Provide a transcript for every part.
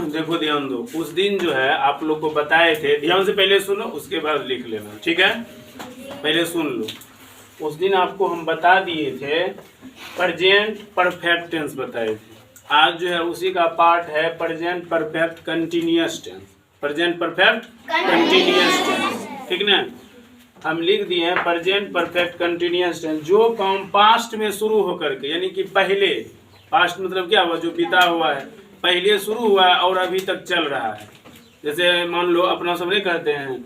देखो ध्यान दो, उस दिन जो है आप लोग को बताए थे, ध्यान से पहले सुनो उसके बाद लिख लेना, ठीक है? पहले सुन लो। उस दिन आपको हम बता दिए थे प्रेजेंट परफेक्ट टेंस बताए थे। आज जो है उसी का पार्ट है present perfect continuous tense. Present perfect continuous tense, ठीक ना? हम लिख दिए हैं प्रेजेंट परफेक्ट कंटिन्यूअस टेंस, जो काम पास्ट में शुरू होकर के, यानी कि पहले, पास्ट मतलब क्या हुआ, जो बीता हुआ है, पहले शुरू हुआ है और अभी तक चल रहा है। जैसे मान लो अपना सब नहीं कहते हैं,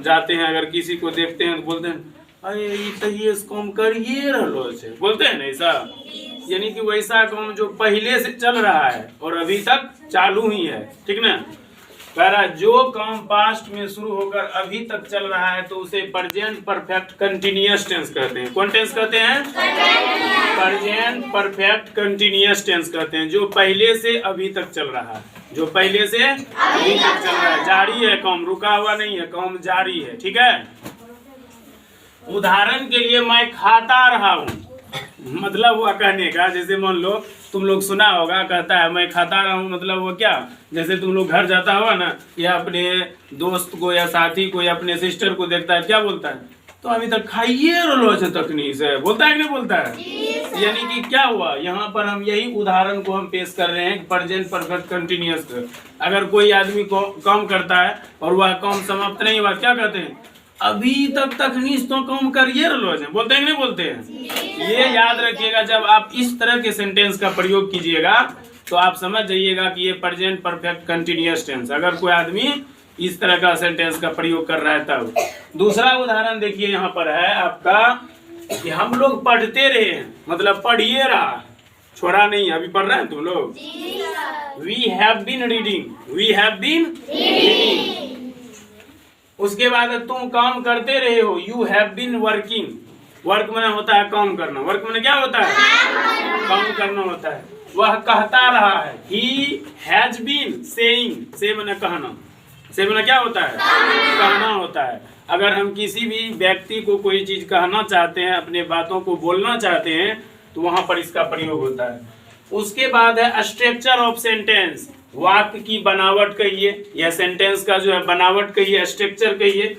जाते हैं अगर किसी को देखते हैं तो बोलते हैं अरे ये काम करिए रहो से, बोलते हैं ना ऐसा। यानी कि वैसा काम जो पहले से चल रहा है और अभी तक चालू ही है, ठीक ना? कह रहा जो काम पास्ट में शुरू होकर अभी तक चल रहा है तो उसे प्रेजेंट परफेक्ट कंटिन्यूअस टेंस कहते हैं। कौन टेंस कहते हैं? प्रेजेंट परफेक्ट कंटिन्यूअस टेंस कहते हैं, जो पहले से अभी तक चल रहा है, जो पहले से अभी तक चल रहा है, जारी है काम, रुका हुआ नहीं है, काम जारी है, ठीक है? उदाहरण के लिए मैं खाता रहा हूँ, मतलब वो कहने का, जैसे मान लो तुम लोग सुना होगा, कहता है मैं खाता रहा हूँ, मतलब वो क्या, जैसे तुम लोग घर जाता होगा ना, या अपने दोस्त को या साथी को या अपने सिस्टर को देखता है, क्या बोलता है? तो अभी तक खाइए रोज तकनी से, बोलता है कि नहीं बोलता है? यानी कि क्या हुआ, यहाँ पर हम यही उदाहरण को हम पेश कर रहे हैं प्रेजेंट परफेक्ट कंटिन्यूअस। अगर कोई आदमी को काम करता है और वह काम समाप्त नहीं हुआ, क्या कहते हैं? अभी तक तकनीस तो काम करिए रोज, बोलते हैं कि नहीं बोलते हैं? ये याद रखिएगा, जब आप इस तरह के सेंटेंस का प्रयोग कीजिएगा तो आप समझ जाइएगा कि ये प्रेजेंट परफेक्ट कंटिन्यूअस टेंस, अगर कोई आदमी इस तरह का सेंटेंस का प्रयोग कर रहा है तब। दूसरा उदाहरण देखिए, यहाँ पर है आपका कि हम लोग पढ़ते रहे हैं, मतलब पढ़िए रहा, छोड़ा नहीं, अभी पढ़ रहे हैं तुम लोग। We have been reading, we have been reading. उसके बाद तुम काम करते रहे हो, you have been working. Work में होता है काम करना, वर्क में क्या होता है? काम करना होता है। वह कहता रहा है, ही हैज बीन सेइंग, से मैंने कहना, से मैंने क्या होता है? कहना होता है। अगर हम किसी भी व्यक्ति को कोई चीज कहना चाहते हैं, अपने बातों को बोलना चाहते हैं, तो वहां पर इसका प्रयोग होता है। उसके बाद है स्ट्रक्चर ऑफ सेंटेंस, वाक्य की बनावट कहिए, या सेंटेंस का जो है बनावट कहिए, स्ट्रक्चर कहिए।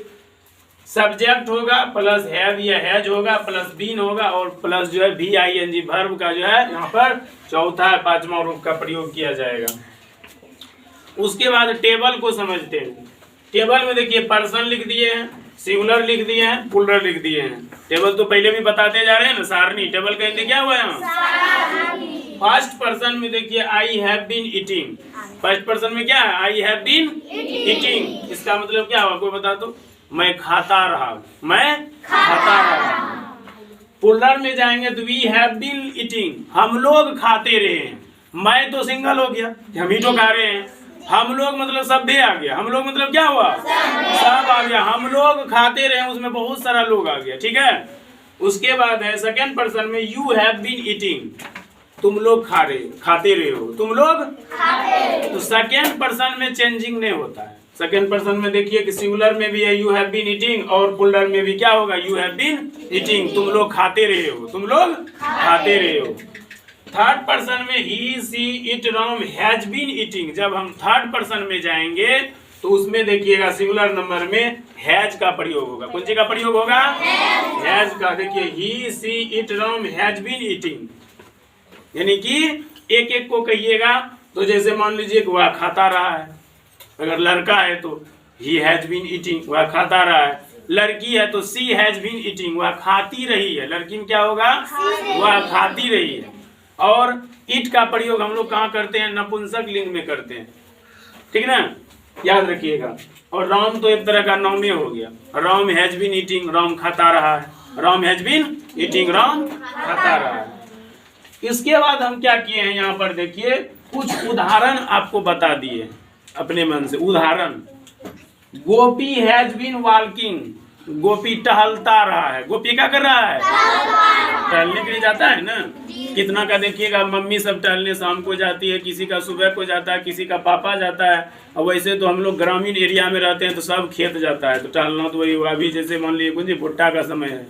सब्जेक्ट होगा प्लस हैव या हैज होगा प्लस बीन होगा और प्लस जो है VING वर्ब का जो है यहाँ पर चौथा पांचवा रूप का प्रयोग किया जाएगा। उसके बाद टेबल को समझते हैं। टेबल में देखिए पर्सन लिख दिए हैं, सिंगुलर लिख दिए हैं, प्लूरल लिख दिए हैं। टेबल तो पहले भी बताते जा रहे हैं ना, सारणी। टेबल का हिंदी क्या हुआ है? फर्स्ट पर्सन में देखिए I have been eating, first person में क्या है? I have been eating. इसका मतलब क्या हुआ, कोई बता दो? मैं खाता रहा, मैं खाता रहा। प्लूरल में जाएंगे तो वी हैव बीन ईटिंग, हम लोग खाते रहे हैं। मैं तो सिंगल हो गया, हम ही तो खा रहे हैं। हम लोग मतलब सब भी आ गया, हम लोग मतलब क्या हुआ? सब आ गया। हम लोग खाते रहे, उसमें बहुत सारा लोग आ गया, ठीक है? उसके बाद है सेकेंड पर्सन में यू हैव बीन ईटिंग, तुम लोग खाते रहे हो, तुम लोग खाते। तो सेकेंड पर्सन में चेंजिंग नहीं होता है। सेकेंड पर्सन में देखिए कि सिंगुलर में भी है यू हैव बीन ईटिंग और प्लूरल में भी क्या होगा? यू हैव बीन ईटिंग, तुम लोग खाते रहे हो, तुम लोग खाते रहे हो। थर्ड पर्सन में he she it Ram has been eating. जब हम थर्ड पर्सन में जाएंगे तो उसमें देखिएगा सिंगुलर नंबर में हैज का प्रयोग होगा। कौन सी का प्रयोग होगा? हैज का। देखिए he she it Ram has been eating, यानी कि एक एक को कहिएगा। तो जैसे मान लीजिए कि वह खाता रहा है, अगर लड़का है तो ही हैज बीन ईटिंग, वह खाता रहा है। लड़की है तो सी हैज बीन ईटिंग, वह खाती रही है। लड़की में क्या होगा? वह खाती रही है। और इट का प्रयोग हम लोग कहाँ करते हैं? नपुंसक लिंग में करते हैं, ठीक ना? याद रखिएगा। और राम तो एक तरह का नामे हो गया। Ram has been eating, Ram खाता रहा है। Ram has been eating, Ram खाता रहा है। इसके बाद हम क्या किए हैं, यहाँ पर देखिए कुछ उदाहरण आपको बता दिए अपने मन से। उदाहरण, गोपी हैज बीन वॉकिंग, गोपी टहलता रहा है। गोपी क्या कर रहा है? टहलने के लिए जाता है ना। कितना का देखिएगा, मम्मी सब टहलने शाम को जाती है, किसी का सुबह को जाता है, किसी का पापा जाता है। और वैसे तो हम लोग ग्रामीण एरिया में रहते हैं तो सब खेत जाता है, तो टहलना तो वही हुआ। अभी जैसे मान लीजिए कुछ भुट्टा का समय है,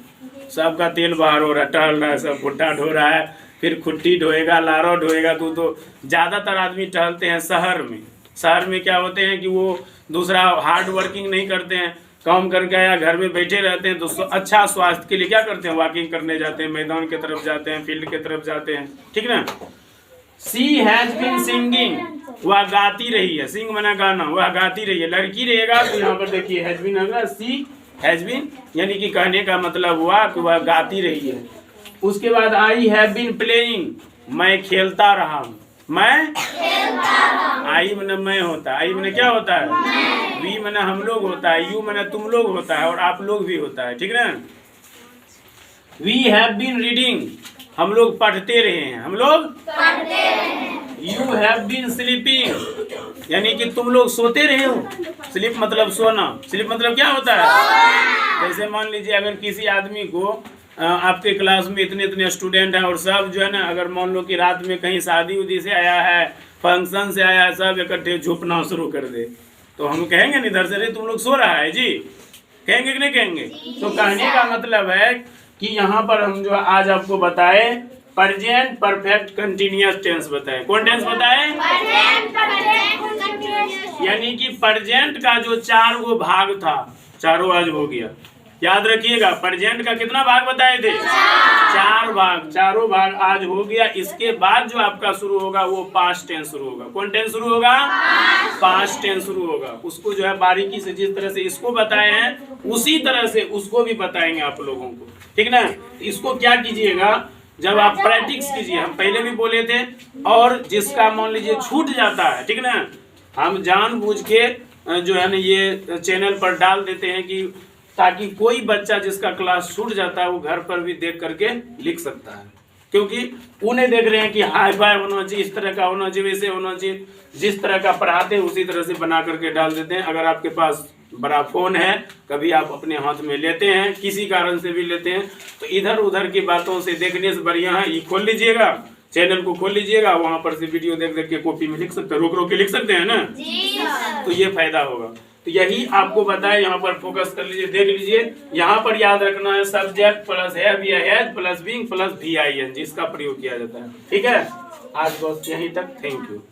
सबका तेल बाहर हो रहा है, टहल रहा है, सब भुट्टा ढो रहा है, फिर खुट्टी ढोएगा, लारो ढोएगा। तो ज़्यादातर आदमी टहलते हैं शहर में। शहर में क्या होते हैं कि वो दूसरा हार्ड वर्किंग नहीं करते हैं, काम करके या घर में बैठे रहते हैं। तो अच्छा स्वास्थ्य के लिए क्या करते हैं, वॉकिंग करने जाते हैं, मैदान की तरफ जाते हैं, फील्ड की तरफ जाते हैं, ठीक ना। सी हैज बीन सिंगिंग, वह गाती रही है। सिंग मना गाना, वह गाती रही है। लड़की रहेगा तो यहाँ पर देखिए हैज बीन होगा, सी हैज बीन, यानी कि कहने का मतलब हुआ कि वह गाती रही है। उसके बाद आई हैव बीन प्लेइंग, मैं खेलता रहा हूँ। मैं आई मने मैं होता है, आई मने क्या होता है, वी मने हम लोग होता है, यू मने तुम लोग होता है, और आप लोग भी होता है, ठीक ना। वी हैव बीन रीडिंग, हम लोग पढ़ते रहे हैं, हम लोग पढ़ते रहे। यू हैव बीन स्लीपिंग, यानी कि तुम लोग सोते रहे हो। स्लीप मतलब सोना, स्लीप मतलब क्या होता है। जैसे मान लीजिए अगर किसी आदमी को आपके क्लास में इतने इतने स्टूडेंट हैं और सब जो है ना, अगर मान लो कि रात में कहीं शादी उदी से आया है, फंक्शन से आया है, सब इकट्ठे झुपना शुरू कर दे, तो हम कहेंगे नहीं इधर से, रे तुम लोग सो रहा है जी, कहेंगे कि नहीं कहेंगे। तो कहने का मतलब है कि यहाँ पर हम जो आज आपको बताए प्रेजेंट परफेक्ट कंटिन्यूअस टेंस बताए। कौन टेंस बताए, यानी कि प्रेजेंट का जो 4 गो भाग था, चारों आज हो गया। याद रखिएगा, प्रेजेंट का कितना भाग बताए थे, 4 भाग, चारों भाग आज हो गया। इसके बाद जो आपका शुरू होगा वो पास्ट टेंस शुरू होगा। कौन टेंस शुरू होगा, पास्ट टेंस शुरू होगा। उसको जो है बारीकी से, जिस तरह से इसको बताए हैं उसी तरह से उसको भी बताएंगे आप लोगों को, ठीक ना। इसको क्या कीजिएगा, जब आप प्रैक्टिस कीजिए, हम पहले भी बोले थे, और जिसका मान लीजिए छूट जाता है, ठीक ना, हम जानबूझ के जो है ना ये चैनल पर डाल देते हैं कि ताकि कोई बच्चा जिसका क्लास छूट जाता है वो घर पर भी देख करके लिख सकता है। क्योंकि उन्हें देख रहे हैं कि हाई फाई होना चाहिए, इस तरह का होना चाहिए, वैसे होना चाहिए, जिस तरह का पढ़ाते हैं उसी तरह से बना करके डाल देते हैं। अगर आपके पास बड़ा फोन है, कभी आप अपने हाथ में लेते हैं, किसी कारण से भी लेते हैं, तो इधर उधर की बातों से देखने से बढ़िया है ये खोल लीजिएगा, चैनल को खोल लीजिएगा, वहां पर से वीडियो देख देख के कॉपी में लिख सकते हैं, रोक रोक के लिख सकते हैं ना जी। तो ये फायदा होगा। तो यही आपको बताया, यहाँ पर फोकस कर लीजिए, देख लीजिए। यहाँ पर याद रखना है subject plus have plus being plus VING, इसका प्रयोग किया जाता है, ठीक है। आज बस यहीं तक, थैंक यू।